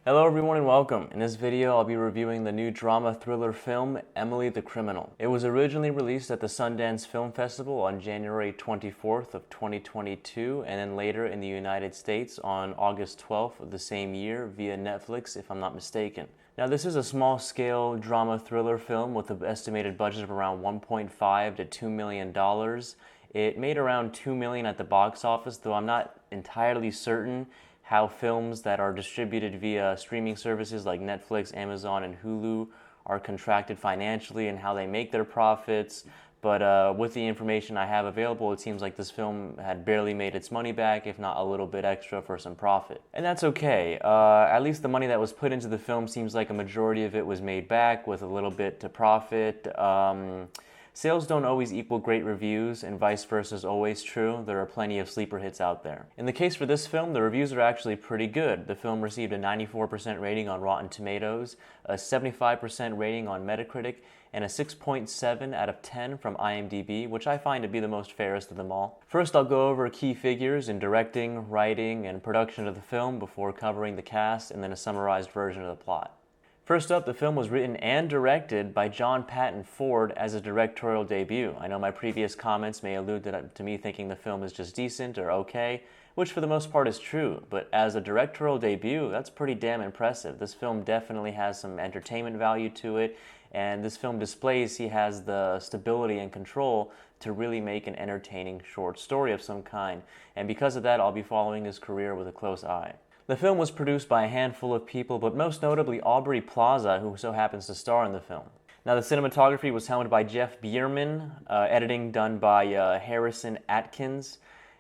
Hello everyone and welcome. In this video I'll be reviewing the new drama thriller film Emily the Criminal. It was originally released at the Sundance Film Festival on January 24th of 2022 and then later in the United States on August 12th of the same year via Netflix if I'm not mistaken. Now this is a small-scale drama thriller film with an estimated budget of around $1.5 to $2 million. It made around $2 million at the box office, though I'm not entirely certain how films that are distributed via streaming services like Netflix, Amazon, and Hulu are contracted financially and how they make their profits. But with the information I have available, it seems like this film had barely made its money back, if not a little bit extra for some profit. And that's okay. At least the money that was put into the film seems like a majority of it was made back with a little bit to profit. Sales don't always equal great reviews, and vice versa is always true. There are plenty of sleeper hits out there. In the case for this film, the reviews are actually pretty good. The film received a 94% rating on Rotten Tomatoes, a 75% rating on Metacritic, and a 6.7 out of 10 from IMDb, which I find to be the most fairest of them all. First, I'll go over key figures in directing, writing, and production of the film before covering the cast and then a summarized version of the plot. First up, the film was written and directed by John Patton Ford as a directorial debut. I know my previous comments may allude to me thinking the film is just decent or okay, which for the most part is true, but as a directorial debut, that's pretty damn impressive. This film definitely has some entertainment value to it, and this film displays he has the stability and control to really make an entertaining short story of some kind, and because of that, I'll be following his career with a close eye. The film was produced by a handful of people, but most notably Aubrey Plaza, who so happens to star in the film. Now, the cinematography was helmed by Jeff Bierman, editing done by Harrison Atkins,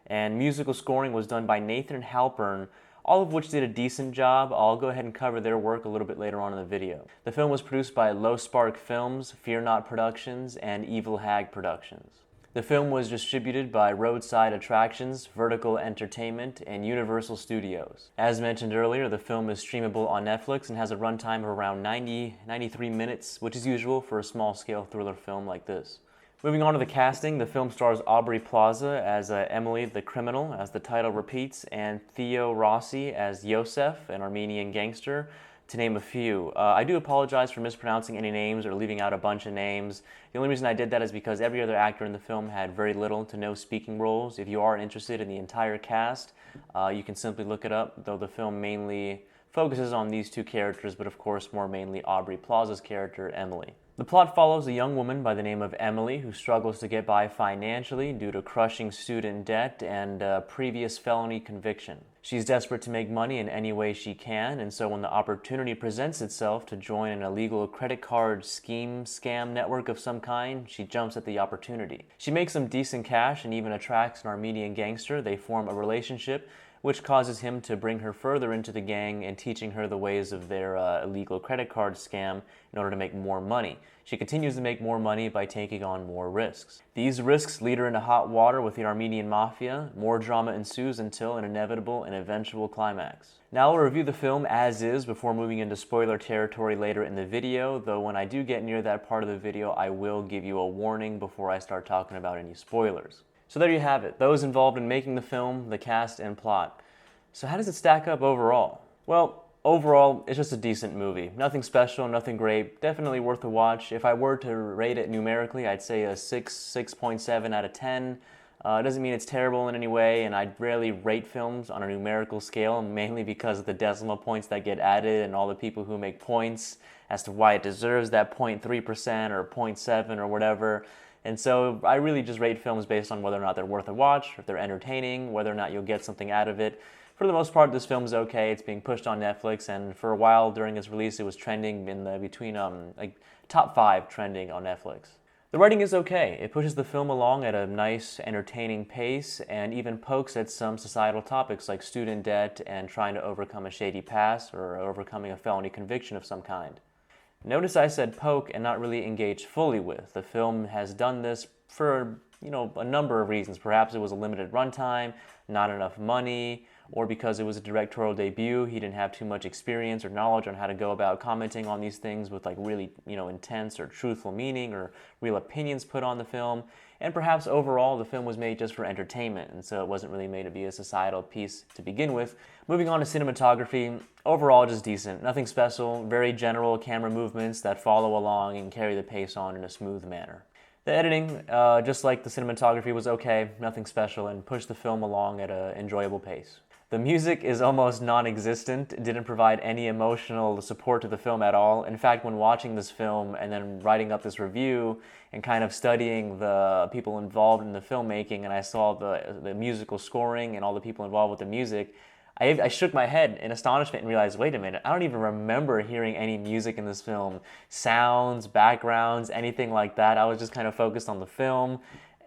and musical scoring was done by Nathan Halpern, all of which did a decent job. I'll go ahead and cover their work a little bit later on in the video. The film was produced by Low Spark Films, Fear Not Productions, and Evil Hag Productions. The film was distributed by Roadside Attractions, Vertical Entertainment, and Universal Studios. As mentioned earlier, the film is streamable on Netflix and has a runtime of around 93 minutes, which is usual for a small-scale thriller film like this. Moving on to the casting, the film stars Aubrey Plaza as Emily the Criminal, as the title repeats, and Theo Rossi as Yosef, an Armenian gangster, to name a few. I do apologize for mispronouncing any names or leaving out a bunch of names. The only reason I did that is because every other actor in the film had very little to no speaking roles. If you are interested in the entire cast, you can simply look it up, though the film mainly focuses on these two characters, but of course more mainly Aubrey Plaza's character, Emily. The plot follows a young woman by the name of Emily who struggles to get by financially due to crushing student debt and a previous felony conviction. She's desperate to make money in any way she can, and so when the opportunity presents itself to join an illegal credit card scam network of some kind, she jumps at the opportunity. She makes some decent cash and even attracts an Armenian gangster. They form a relationship, which causes him to bring her further into the gang and teaching her the ways of their illegal credit card scam in order to make more money. She continues to make more money by taking on more risks. These risks lead her into hot water with the Armenian mafia. More drama ensues until an inevitable and eventual climax. Now I'll review the film as is before moving into spoiler territory later in the video, though when I do get near that part of the video, I will give you a warning before I start talking about any spoilers. So there you have it, those involved in making the film, the cast, and plot. So how does it stack up overall? Well, overall, it's just a decent movie. Nothing special, nothing great, definitely worth a watch. If I were to rate it numerically, I'd say a 6.7 out of 10. It doesn't mean it's terrible in any way, and I rarely rate films on a numerical scale, mainly because of the decimal points that get added and all the people who make points as to why it deserves that 0.3% or 0.7 or whatever. And so I really just rate films based on whether or not they're worth a watch, if they're entertaining, whether or not you'll get something out of it. For the most part, this film is okay. It's being pushed on Netflix, and for a while during its release, it was trending in between top 5 trending on Netflix. The writing is okay. It pushes the film along at a nice, entertaining pace, and even pokes at some societal topics like student debt and trying to overcome a shady past or overcoming a felony conviction of some kind. Notice I said poke and not really engage fully with. The film has done this for, a number of reasons. Perhaps it was a limited runtime, not enough money, or because it was a directorial debut, he didn't have too much experience or knowledge on how to go about commenting on these things with like really, intense or truthful meaning or real opinions put on the film. And perhaps overall the film was made just for entertainment, and so it wasn't really made to be a societal piece to begin with. Moving on to cinematography, overall just decent. Nothing special, very general camera movements that follow along and carry the pace on in a smooth manner. The editing, just like the cinematography, was okay, nothing special, and pushed the film along at an enjoyable pace. The music is almost non-existent. It didn't provide any emotional support to the film at all. In fact, when watching this film and then writing up this review and kind of studying the people involved in the filmmaking, and I saw the musical scoring and all the people involved with the music, I shook my head in astonishment and realized, wait a minute, I don't even remember hearing any music in this film. Sounds, backgrounds, anything like that. I was just kind of focused on the film,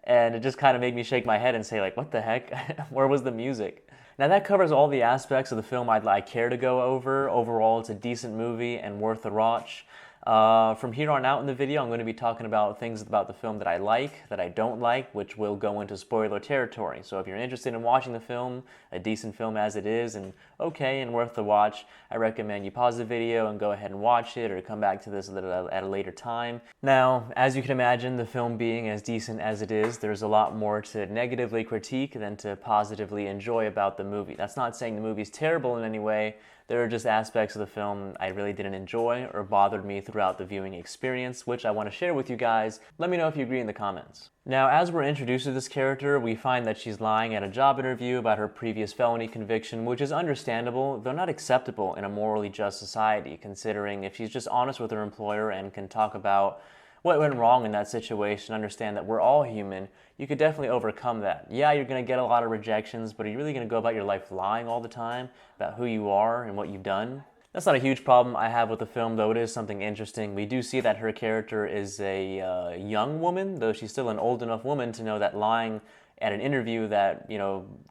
and it just kind of made me shake my head and say, like, what the heck? Where was the music? Now that covers all the aspects of the film I care to go over. Overall, it's a decent movie and worth the watch. From here on out in the video, I'm going to be talking about things about the film that I like, that I don't like, which will go into spoiler territory. So if you're interested in watching the film, a decent film as it is, and okay and worth the watch, I recommend you pause the video and go ahead and watch it, or come back to this at a later time. Now, as you can imagine, the film being as decent as it is, there's a lot more to negatively critique than to positively enjoy about the movie. That's not saying the movie's terrible in any way. There are just aspects of the film I really didn't enjoy or bothered me throughout the viewing experience, which I want to share with you guys. Let me know if you agree in the comments. Now, as we're introduced to this character, we find that she's lying at a job interview about her previous felony conviction, which is understandable, though not acceptable in a morally just society, considering if she's just honest with her employer and can talk about what went wrong in that situation, understand that we're all human, you could definitely overcome that. Yeah, you're going to get a lot of rejections, but are you really going to go about your life lying all the time about who you are and what you've done? That's not a huge problem I have with the film, though it is something interesting. We do see that her character is a young woman, though she's still an old enough woman to know that lying at an interview that,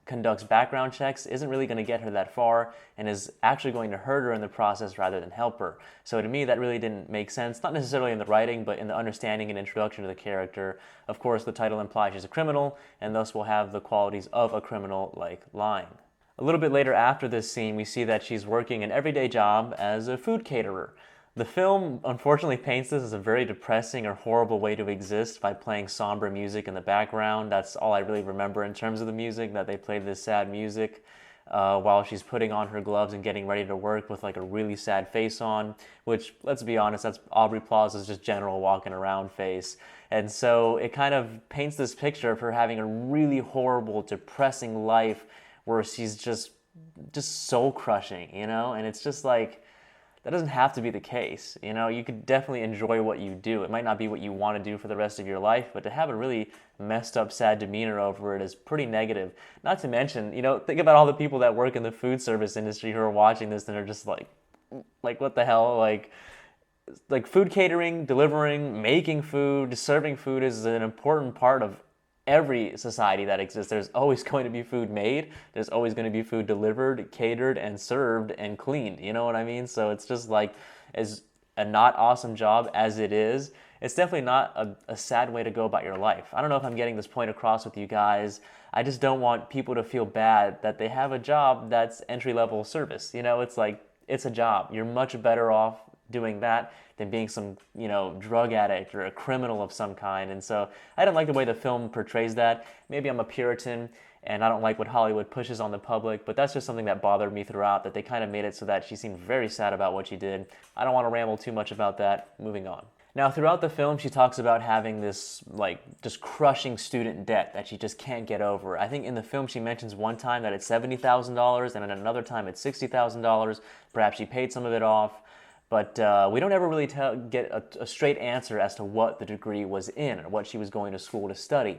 conducts background checks isn't really going to get her that far and is actually going to hurt her in the process rather than help her. So to me, that really didn't make sense, not necessarily in the writing, but in the understanding and introduction to the character. Of course, the title implies she's a criminal, and thus will have the qualities of a criminal, like lying. A little bit later after this scene, we see that she's working an everyday job as a food caterer. The film unfortunately paints this as a very depressing or horrible way to exist by playing somber music in the background. That's all I really remember in terms of the music, that they played this sad music while she's putting on her gloves and getting ready to work with like a really sad face on, which, let's be honest, that's Aubrey Plaza's just general walking around face. And so it kind of paints this picture of her having a really horrible, depressing life where she's just soul crushing, and it's just like, that doesn't have to be the case. You could definitely enjoy what you do. It might not be what you want to do for the rest of your life, but to have a really messed up, sad demeanor over it is pretty negative. Not to mention, think about all the people that work in the food service industry who are watching this and are just like what the hell? Like food catering, delivering, making food, serving food is an important part of every society that exists. There's always going to be food made, there's always going to be food delivered, catered, and served, and cleaned, you know what I mean? So it's just like, as a not awesome job as it is, it's definitely not a sad way to go about your life. I don't know if I'm getting this point across with you guys. I just don't want people to feel bad that they have a job that's entry-level service. It's like, it's a job. You're much better off doing that than being some, drug addict or a criminal of some kind. And so I don't like the way the film portrays that. Maybe I'm a Puritan and I don't like what Hollywood pushes on the public, but that's just something that bothered me throughout, that they kind of made it so that she seemed very sad about what she did. I don't want to ramble too much about that. Moving on. Now, throughout the film, she talks about having this, just crushing student debt that she just can't get over. I think in the film she mentions one time that it's $70,000 and at another time it's $60,000. Perhaps she paid some of it off. But we don't ever really get a straight answer as to what the degree was in or what she was going to school to study.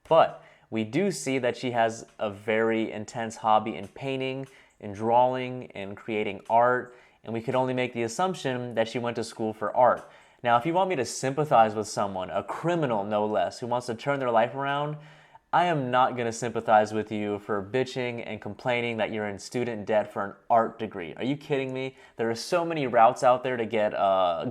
But we do see that she has a very intense hobby in painting, in drawing, in creating art, and we could only make the assumption that she went to school for art. Now, if you want me to sympathize with someone, a criminal no less, who wants to turn their life around, I am not going to sympathize with you for bitching and complaining that you're in student debt for an art degree. Are you kidding me? There are so many routes out there to get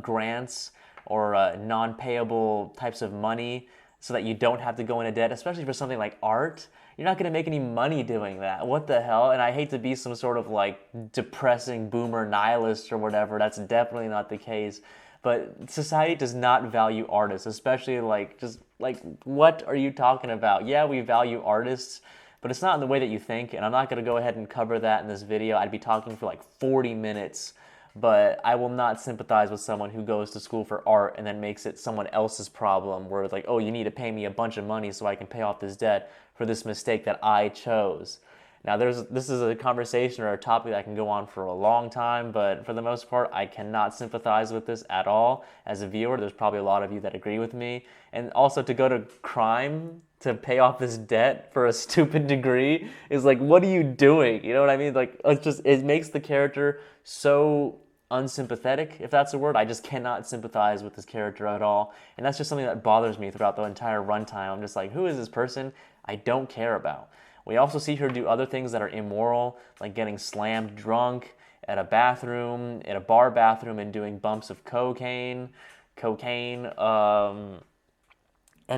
grants or non-payable types of money. so that you don't have to go into debt, especially for something like art. You're not going to make any money doing that. What the hell? And I hate to be some sort of like depressing boomer nihilist or whatever. That's definitely not the case. But society does not value artists, especially like just like what are you talking about? Yeah, we value artists, but it's not in the way that you think. And I'm not going to go ahead and cover that in this video. I'd be talking for like 40 minutes. But I will not sympathize with someone who goes to school for art and then makes it someone else's problem where it's like, oh, you need to pay me a bunch of money so I can pay off this debt for this mistake that I chose. Now, this is a conversation or a topic that can go on for a long time, but for the most part, I cannot sympathize with this at all. As a viewer, there's probably a lot of you that agree with me. And also to go to crime to pay off this debt for a stupid degree is like, what are you doing? You know what I mean? Like, it makes the character so unsympathetic, if that's a word. I just cannot sympathize with this character at all. And that's just something that bothers me throughout the entire runtime. I'm just like, who is this person I don't care about? We also see her do other things that are immoral, like getting slammed drunk at a bathroom, at a bar bathroom, and doing bumps of cocaine, and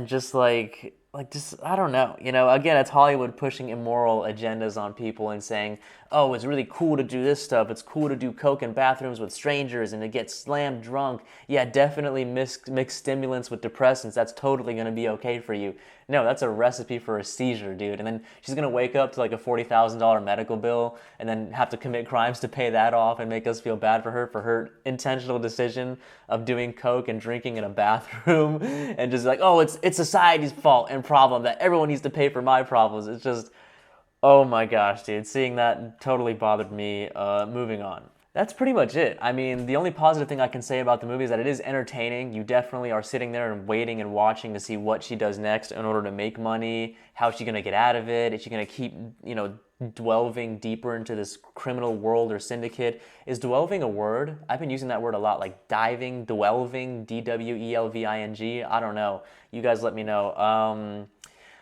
just just, I don't know. You know, again, it's Hollywood pushing immoral agendas on people and saying, oh, it's really cool to do this stuff. It's cool to do coke in bathrooms with strangers and to get slammed drunk. Yeah, definitely mix stimulants with depressants. That's totally going to be okay for you. No, that's a recipe for a seizure, dude. And then she's going to wake up to like a $40,000 medical bill and then have to commit crimes to pay that off and make us feel bad for her intentional decision of doing coke and drinking in a bathroom and just like, oh, it's society's fault and problem that everyone needs to pay for my problems. It's just, oh my gosh, dude. Seeing that totally bothered me. Moving on. That's pretty much it. I mean, the only positive thing I can say about the movie is that it is entertaining. You definitely are sitting there and waiting and watching to see what she does next in order to make money. How's she going to get out of it? Is she going to keep, delving deeper into this criminal world or syndicate? Is delving a word? I've been using that word a lot, like diving, delving, D-W-E-L-V-I-N-G. I don't know. You guys let me know.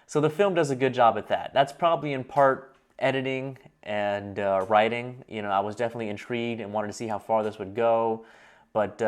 So the film does a good job at that. That's probably in part editing and writing. I was definitely intrigued and wanted to see how far this would go. But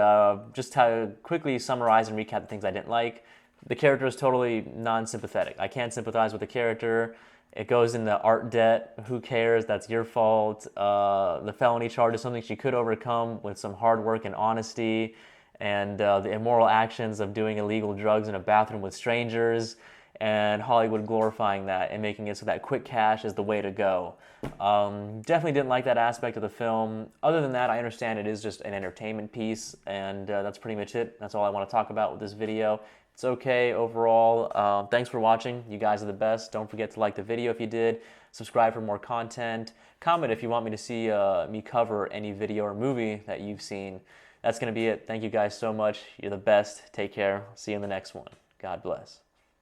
just to quickly summarize and recap the things I didn't like, the character is totally non-sympathetic. I can't sympathize with the character. It goes into art debt. Who cares? That's your fault. The felony charge is something she could overcome with some hard work and honesty. And the immoral actions of doing illegal drugs in a bathroom with strangers, and Hollywood glorifying that and making it so that quick cash is the way to go. Definitely didn't like that aspect of the film. Other than that, I understand it is just an entertainment piece, and that's pretty much it. That's all I want to talk about with this video. It's okay overall. Thanks for watching. You guys are the best. Don't forget to like the video if you did. Subscribe for more content. Comment if you want me to see me cover any video or movie that you've seen. That's going to be it. Thank you guys so much. You're the best. Take care. See you in the next one. God bless.